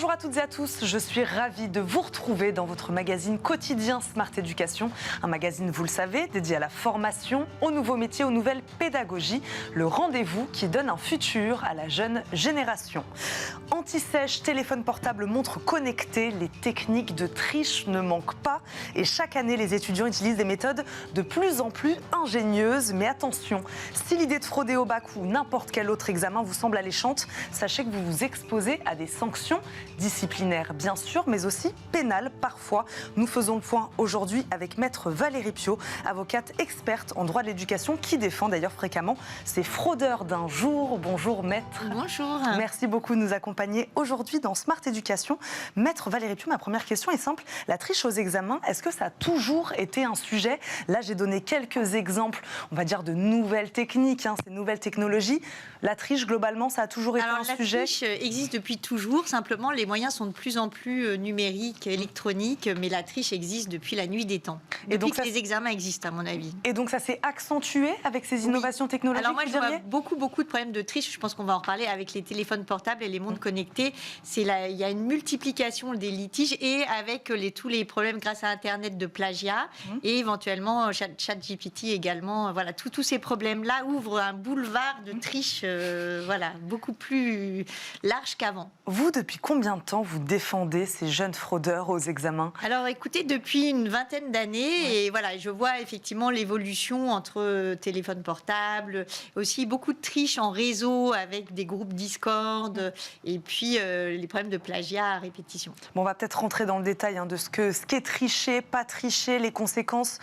Bonjour à toutes et à tous, je suis ravie de vous retrouver dans votre magazine quotidien Smart Education. Un magazine, vous le savez, dédié à la formation, aux nouveaux métiers, aux nouvelles pédagogies. Le rendez-vous qui donne un futur à la jeune génération. Anti-sèche, téléphone portable, montre connectée, les techniques de triche ne manquent pas. Et chaque année, les étudiants utilisent des méthodes de plus en plus ingénieuses. Mais attention, si l'idée de frauder au bac ou n'importe quel autre examen vous semble alléchante, sachez que vous vous exposez à des sanctions disciplinaires, bien sûr, mais aussi pénales parfois. Nous faisons le point aujourd'hui avec Maître Valérie Piot, avocate experte en droit de l'éducation, qui défend d'ailleurs fréquemment ces fraudeurs d'un jour. Bonjour Maître. Bonjour. Merci beaucoup de nous accompagner aujourd'hui dans Smart Education. Maître Valérie Piot, ma première question est simple. La triche aux examens, est-ce que ça a toujours été un sujet? Là, j'ai donné quelques exemples, on va dire, de nouvelles techniques, ces nouvelles technologies. La triche, globalement, ça a toujours été un sujet? La triche existe depuis toujours. Simplement, les moyens sont de plus en plus numériques, électroniques, mais la triche existe depuis la nuit des temps. Depuis que les examens existent, à mon avis. Et donc, ça s'est accentué avec ces innovations technologiques? Alors moi, je vois beaucoup de problèmes de triche. Je pense qu'on va en reparler avec les téléphones portables et les montres connectées. Il y a une multiplication des litiges et avec tous les problèmes grâce à Internet de plagiat et éventuellement ChatGPT également. Voilà, tous ces problèmes-là ouvrent un boulevard de triche beaucoup plus large qu'avant. Vous, depuis combien de temps vous défendez ces jeunes fraudeurs aux examens? Alors écoutez, depuis une vingtaine d'années, et voilà, je vois effectivement l'évolution entre téléphones portables, aussi beaucoup de triches en réseau avec des groupes Discord, et puis les problèmes de plagiat à répétition. Bon, on va peut-être rentrer dans le détail de ce qu'est tricher, pas tricher, les conséquences,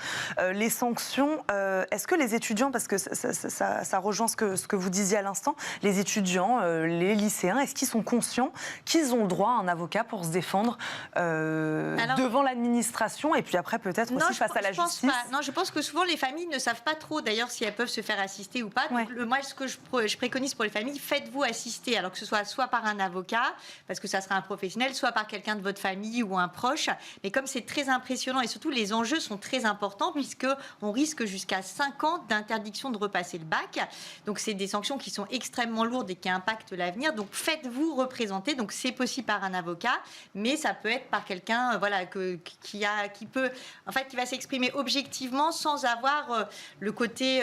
les sanctions. Est-ce que les étudiants, parce que ça rejoint ce que vous disiez à l'instant, les étudiants, les lycéens, est-ce qu'ils sont conscients qu'ils ont le droit à un avocat pour se défendre devant l'administration et puis après peut-être aussi face à la justice? Non, je pense que souvent les familles ne savent pas trop d'ailleurs si elles peuvent se faire assister ou pas. Donc, moi, ce que je préconise pour les familles, faites-vous assister, alors que ce soit par un avocat, parce que ça sera un professionnel, soit par quelqu'un de votre famille ou un proche. Mais comme c'est très impressionnant et surtout les enjeux sont très importants puisqu'on risque jusqu'à 5 ans d'interdiction de repasser le bac. Donc c'est des sanctions qui sont extrêmement lourdes et qui impactent l'avenir. Donc faites-vous représenter. Donc c'est possible par un avocat, mais ça peut être par quelqu'un qui va s'exprimer objectivement sans avoir le côté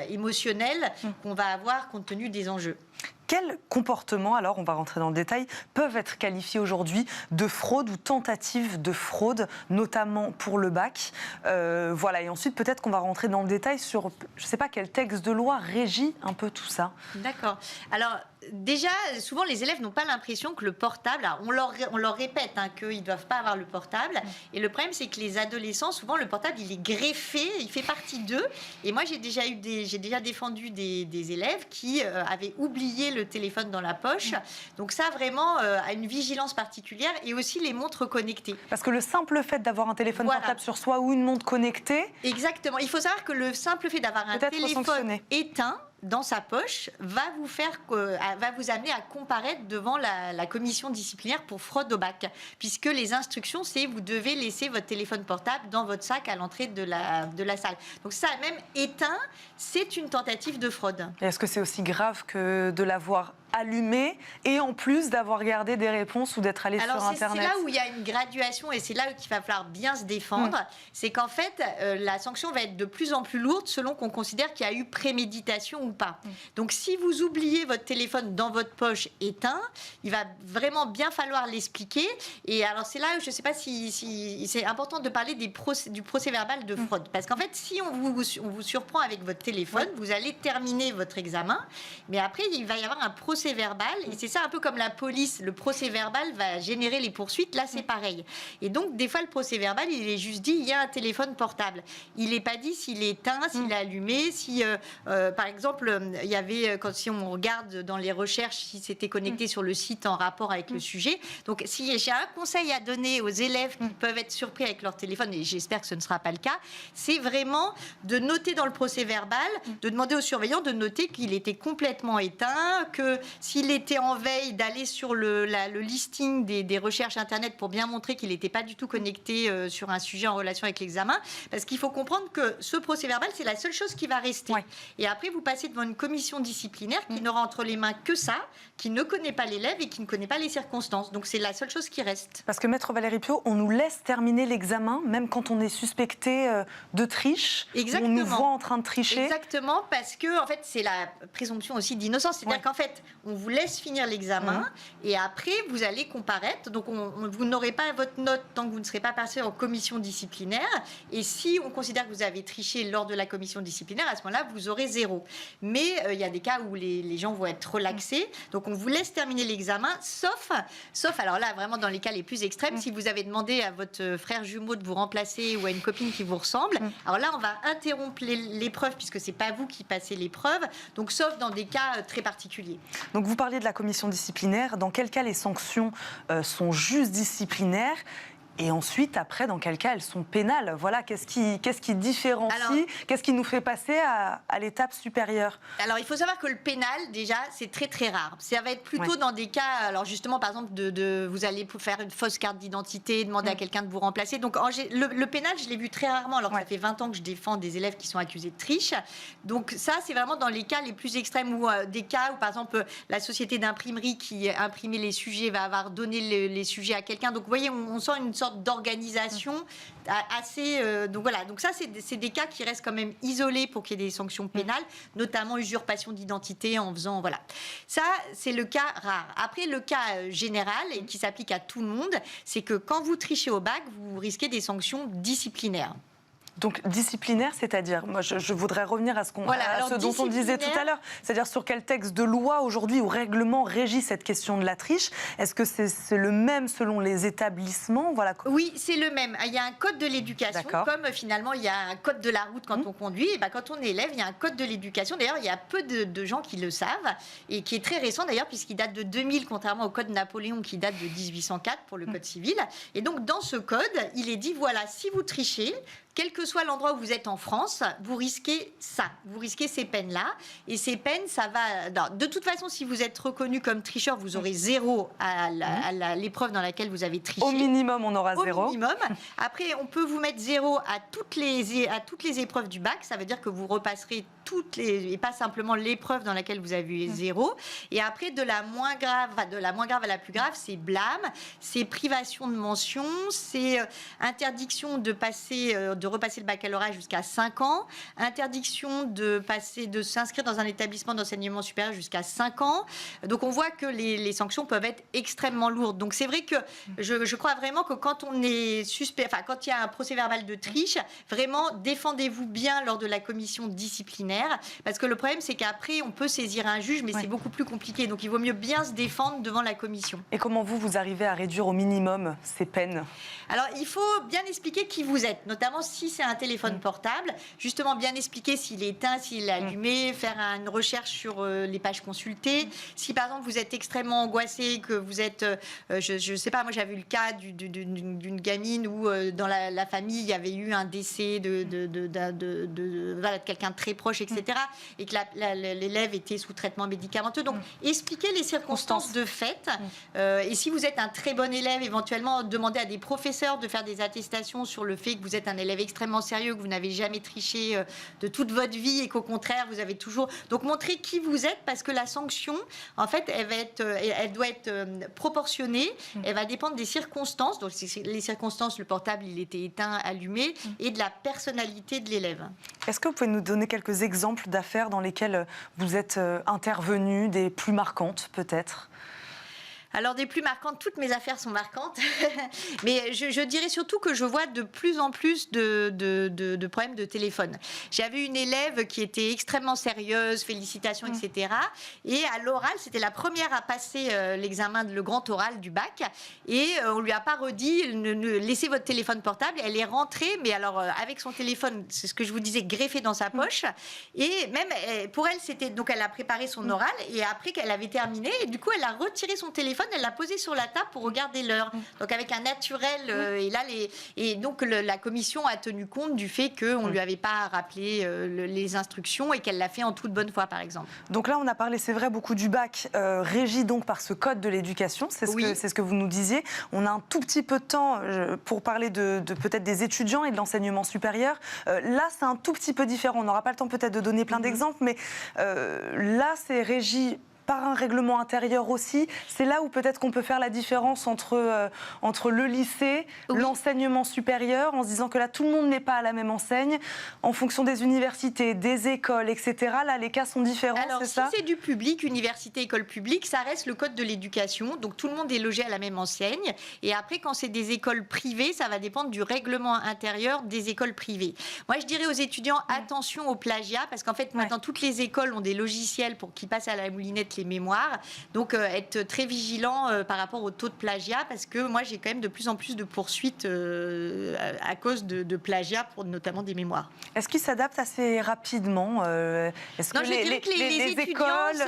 émotionnel qu'on va avoir compte tenu des enjeux. Quels comportements, alors on va rentrer dans le détail, peuvent être qualifiés aujourd'hui de fraude ou tentative de fraude, notamment pour le bac? Et ensuite peut-être qu'on va rentrer dans le détail sur, je ne sais pas, quel texte de loi régit un peu tout ça. D'accord. Alors déjà, souvent les élèves n'ont pas l'impression que le portable, on leur répète qu'ils ne doivent pas avoir le portable, et le problème c'est que les adolescents, souvent le portable il est greffé, il fait partie d'eux, et moi j'ai déjà défendu des élèves qui avaient oublié le téléphone dans la poche, donc ça vraiment à une vigilance particulière, et aussi les montres connectées. Parce que le simple fait d'avoir un téléphone portable sur soi ou une montre connectée... Exactement, il faut savoir que le simple fait d'avoir un téléphone éteint dans sa poche va vous amener à comparaître devant la commission disciplinaire pour fraude au bac, puisque les instructions c'est vous devez laisser votre téléphone portable dans votre sac à l'entrée de la salle. Donc ça, même éteint, c'est une tentative de fraude. Et est-ce que c'est aussi grave que de l'avoir allumé et en plus d'avoir gardé des réponses ou d'être allé sur Internet? C'est là où il y a une graduation et c'est là qu'il va falloir bien se défendre. C'est qu'en fait, la sanction va être de plus en plus lourde selon qu'on considère qu'il y a eu préméditation ou pas. Donc si vous oubliez votre téléphone dans votre poche éteint, il va vraiment bien falloir l'expliquer. Et alors c'est là où je ne sais pas si c'est important de parler du procès verbal de fraude. Parce qu'en fait, si on vous surprend avec votre téléphone, vous allez terminer votre examen, mais après il va y avoir un procès verbal, et c'est ça un peu comme la police, le procès verbal va générer les poursuites, là c'est pareil. Et donc des fois le procès verbal il est juste dit il y a un téléphone portable, il n'est pas dit s'il est éteint, s'il est allumé, si par exemple il y avait, si on regarde dans les recherches, si c'était connecté sur le site en rapport avec le sujet. Donc si j'ai un conseil à donner aux élèves qui peuvent être surpris avec leur téléphone, et j'espère que ce ne sera pas le cas, c'est vraiment de noter dans le procès verbal, de demander aux surveillants de noter qu'il était complètement éteint, que s'il était en veille, d'aller sur le listing des recherches Internet pour bien montrer qu'il n'était pas du tout connecté sur un sujet en relation avec l'examen. Parce qu'il faut comprendre que ce procès-verbal, c'est la seule chose qui va rester. Ouais. Et après, vous passez devant une commission disciplinaire qui n'aura entre les mains que ça, qui ne connaît pas l'élève et qui ne connaît pas les circonstances. Donc, c'est la seule chose qui reste. Parce que, Maître Valérie Piot, on nous laisse terminer l'examen, même quand on est suspecté de triche. Exactement. On nous voit en train de tricher. Exactement, parce que, en fait, c'est la présomption aussi d'innocence. C'est-à-dire qu'en fait, on vous laisse finir l'examen et après, vous allez comparaître. Donc, vous n'aurez pas votre note tant que vous ne serez pas passé en commission disciplinaire. Et si on considère que vous avez triché lors de la commission disciplinaire, à ce moment-là, vous aurez 0. Mais il y a des cas où les gens vont être relaxés. Donc, on vous laisse terminer l'examen, sauf, alors là, vraiment dans les cas les plus extrêmes, si vous avez demandé à votre frère jumeau de vous remplacer ou à une copine qui vous ressemble, alors là, on va interrompre l'épreuve puisque c'est pas vous qui passez l'épreuve. Donc, sauf dans des cas très particuliers. Donc, vous parliez de la commission disciplinaire. Dans quel cas les sanctions sont juste disciplinaires ? Et ensuite, après, dans quel cas elles sont pénales ? Voilà, qu'est-ce qui différencie, qu'est-ce qui nous fait passer à l'étape supérieure ? Alors, il faut savoir que le pénal, déjà, c'est très, très rare. Ça va être plutôt dans des cas, alors justement, par exemple, vous allez faire une fausse carte d'identité, demander à quelqu'un de vous remplacer. Donc, le pénal, je l'ai vu très rarement, alors que ça fait 20 ans que je défends des élèves qui sont accusés de triche. Donc, ça, c'est vraiment dans les cas les plus extrêmes, ou des cas où, par exemple, la société d'imprimerie qui imprimait les sujets va avoir donné les sujets à quelqu'un. Donc, vous voyez, on sent une sorte d'organisation assez... donc voilà, donc ça c'est des cas qui restent quand même isolés pour qu'il y ait des sanctions pénales, notamment usurpation d'identité en faisant... Voilà. Ça, c'est le cas rare. Après, le cas général, et qui s'applique à tout le monde, c'est que quand vous trichez au bac, vous risquez des sanctions disciplinaires. Donc disciplinaire, c'est-à-dire, moi je voudrais revenir à ce dont on disait tout à l'heure, c'est-à-dire sur quel texte de loi aujourd'hui ou règlement régit cette question de la triche ? Est-ce que c'est le même selon les établissements ? Voilà. Oui, c'est le même. Il y a un code de l'éducation, comme finalement il y a un code de la route quand on conduit. Et quand on est élève, il y a un code de l'éducation. D'ailleurs, il y a peu de gens qui le savent, et qui est très récent d'ailleurs, puisqu'il date de 2000, contrairement au code Napoléon qui date de 1804 pour le code civil. Et donc dans ce code, il est dit, voilà, si vous trichez, quel que soit l'endroit où vous êtes en France, vous risquez ça, vous risquez ces peines-là. Et ces peines, ça va... Non, de toute façon, si vous êtes reconnu comme tricheur, vous aurez 0 à l'épreuve dans laquelle vous avez triché. Au minimum, on aura 0. Au minimum. Après, on peut vous mettre 0 à toutes les épreuves du bac. Ça veut dire que vous repasserez et pas simplement l'épreuve dans laquelle vous avez eu 0. Et après, de la moins grave à la plus grave, c'est blâme, c'est privation de mention, c'est interdiction de repasser le baccalauréat jusqu'à 5 ans, interdiction de s'inscrire dans un établissement d'enseignement supérieur jusqu'à 5 ans. Donc on voit que les sanctions peuvent être extrêmement lourdes. Donc c'est vrai que je crois vraiment que quand on est suspect, quand il y a un procès-verbal de triche, vraiment défendez-vous bien lors de la commission disciplinaire, parce que le problème c'est qu'après on peut saisir un juge, mais c'est beaucoup plus compliqué. Donc il vaut mieux bien se défendre devant la commission. Et comment vous arrivez à réduire au minimum ces peines ? Alors il faut bien expliquer qui vous êtes, notamment si c'est un téléphone portable, justement bien expliquer s'il est éteint, s'il est allumé, faire une recherche sur les pages consultées. Si par exemple vous êtes extrêmement angoissé, que vous êtes, je sais pas, moi j'avais eu le cas d'une gamine où dans la famille il y avait eu un décès de quelqu'un de très proche, etc. Et que l'élève était sous traitement médicamenteux. Donc expliquez les circonstances de fait. Et si vous êtes un très bon élève, éventuellement demandez à des professeurs de faire des attestations sur le fait que vous êtes un élève extrêmement sérieux, que vous n'avez jamais triché de toute votre vie et qu'au contraire vous avez toujours... Donc montrez qui vous êtes, parce que la sanction, en fait, elle doit être proportionnée, elle va dépendre des circonstances. Donc les circonstances, le portable il était éteint, allumé, et de la personnalité de l'élève. Est-ce que vous pouvez nous donner quelques exemples d'affaires dans lesquelles vous êtes intervenu, des plus marquantes peut-être ? Alors, des plus marquantes, toutes mes affaires sont marquantes, mais je dirais surtout que je vois de plus en plus de problèmes de téléphone. J'avais une élève qui était extrêmement sérieuse, félicitations, etc. Et à l'oral, c'était la première à passer l'examen, le grand oral du bac, et on lui a pas redit, laissez votre téléphone portable. Elle est rentrée, mais alors avec son téléphone, c'est ce que je vous disais, greffé dans sa poche, et même pour elle, c'était... Donc elle a préparé son oral, et après qu'elle avait terminé, et du coup, elle a retiré son téléphone téléphone, elle l'a posé sur la table pour regarder l'heure. Donc avec un naturel. Et donc la commission a tenu compte du fait qu'on ne lui avait pas rappelé les instructions et qu'elle l'a fait en toute bonne foi, par exemple. Donc là, on a parlé, c'est vrai, beaucoup du bac, régi donc par ce code de l'éducation. C'est ce que vous nous disiez. On a un tout petit peu de temps pour parler de peut-être des étudiants et de l'enseignement supérieur. Là, c'est un tout petit peu différent. On n'aura pas le temps peut-être de donner plein d'exemples, mais là, c'est régi par un règlement intérieur aussi. C'est là où peut-être qu'on peut faire la différence entre le lycée, l'enseignement supérieur, en se disant que là, tout le monde n'est pas à la même enseigne. En fonction des universités, des écoles, etc., là, les cas sont différents, alors, c'est ça ? Si c'est du public, université, école publique, ça reste le code de l'éducation. Donc, tout le monde est logé à la même enseigne. Et après, quand c'est des écoles privées, ça va dépendre du règlement intérieur des écoles privées. Moi, je dirais aux étudiants, attention au plagiat, parce qu'en fait, maintenant, toutes les écoles ont des logiciels pour qu'ils passent à la moulinette les mémoires. Donc, être très vigilant par rapport au taux de plagiat, parce que moi, j'ai quand même de plus en plus de poursuites à cause de plagiat pour notamment des mémoires. Est-ce qu'ils s'adaptent assez rapidement Est-ce Non, que je dirais que les étudiants,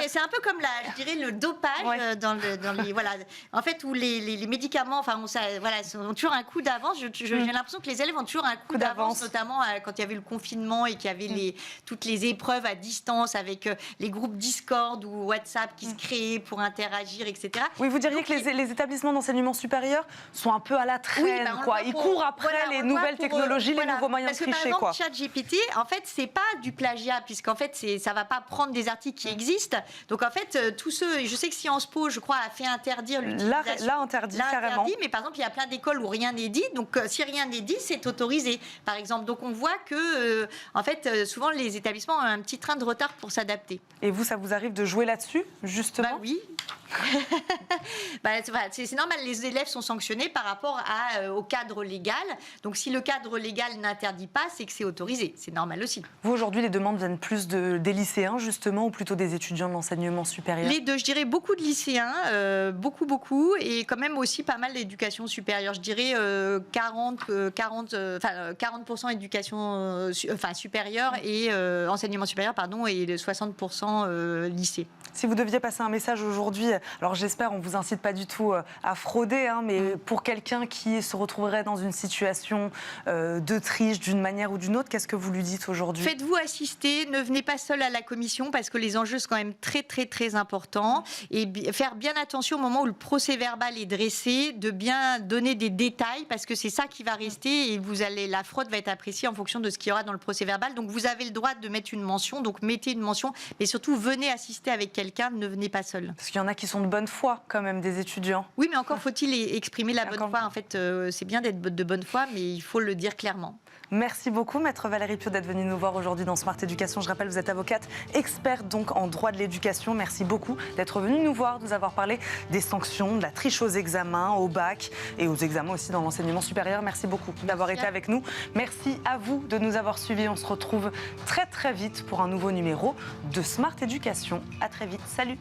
c'est un peu comme je dirais le dopage dans les voilà. En fait, où les médicaments, enfin, ont toujours un coup d'avance. J'ai l'impression que les élèves ont toujours un coup d'avance, notamment quand il y avait le confinement et qu'il y avait toutes les épreuves à distance avec les groupes Discord ou WhatsApp qui se créaient pour interagir, etc. Oui, vous diriez que les établissements d'enseignement supérieur sont un peu à la traîne, quoi. Ils courent après les nouvelles technologies, les nouveaux moyens de tricher, quoi. Parce que par exemple, ChatGPT, en fait, c'est pas du plagiat, puisqu'en fait, ça va pas prendre des articles qui existent. Donc, en fait, tous ceux, je sais que Sciences Po, je crois, a fait interdire l'utilisation. Là, interdit, carrément. Mais par exemple, il y a plein d'écoles où rien n'est dit. Donc, si rien n'est dit, c'est autorisé, par exemple. Donc, on voit que, en fait, souvent, les établissements ont un petit train de retard pour s'adapter. Et vous, ça vous arrive de jouer là-dessus, justement ? Bah oui. C'est normal, les élèves sont sanctionnés par rapport au cadre légal. Donc si le cadre légal n'interdit pas, c'est que c'est autorisé. C'est normal aussi. Vous, aujourd'hui, les demandes viennent plus des lycéens, justement, ou plutôt des étudiants de l'enseignement supérieur ? Les deux, je dirais beaucoup de lycéens, beaucoup, et quand même aussi pas mal d'éducation supérieure. Je dirais 40% éducation supérieure et enseignement supérieur, pardon, et 60% lycée. Si vous deviez passer un message aujourd'hui, alors j'espère, on ne vous incite pas du tout à frauder, mais pour quelqu'un qui se retrouverait dans une situation de triche d'une manière ou d'une autre, qu'est-ce que vous lui dites aujourd'hui ? Faites-vous assister, ne venez pas seul à la commission parce que les enjeux sont quand même très très très importants et faire bien attention au moment où le procès-verbal est dressé, de bien donner des détails parce que c'est ça qui va rester et la fraude va être appréciée en fonction de ce qu'il y aura dans le procès-verbal. Donc vous avez le droit de mettre une mention, donc mettez une mention, mais surtout venez assister avec quelqu'un, ne venez pas seul. Parce qu'il y en a qui sont de bonne foi quand même, des étudiants. Oui, mais encore faut-il exprimer la bonne foi. En fait, c'est bien d'être de bonne foi, mais il faut le dire clairement. Merci beaucoup, Maître Valérie Piot, d'être venue nous voir aujourd'hui dans Smart Éducation. Je rappelle, vous êtes avocate, experte donc en droit de l'éducation. Merci beaucoup d'être venue nous voir, de nous avoir parlé des sanctions, de la triche aux examens, au bac et aux examens aussi dans l'enseignement supérieur. Merci beaucoup d'avoir été avec nous. Merci à vous de nous avoir suivis. On se retrouve très très vite pour un nouveau numéro de Smart Éducation. À très vite. Salut.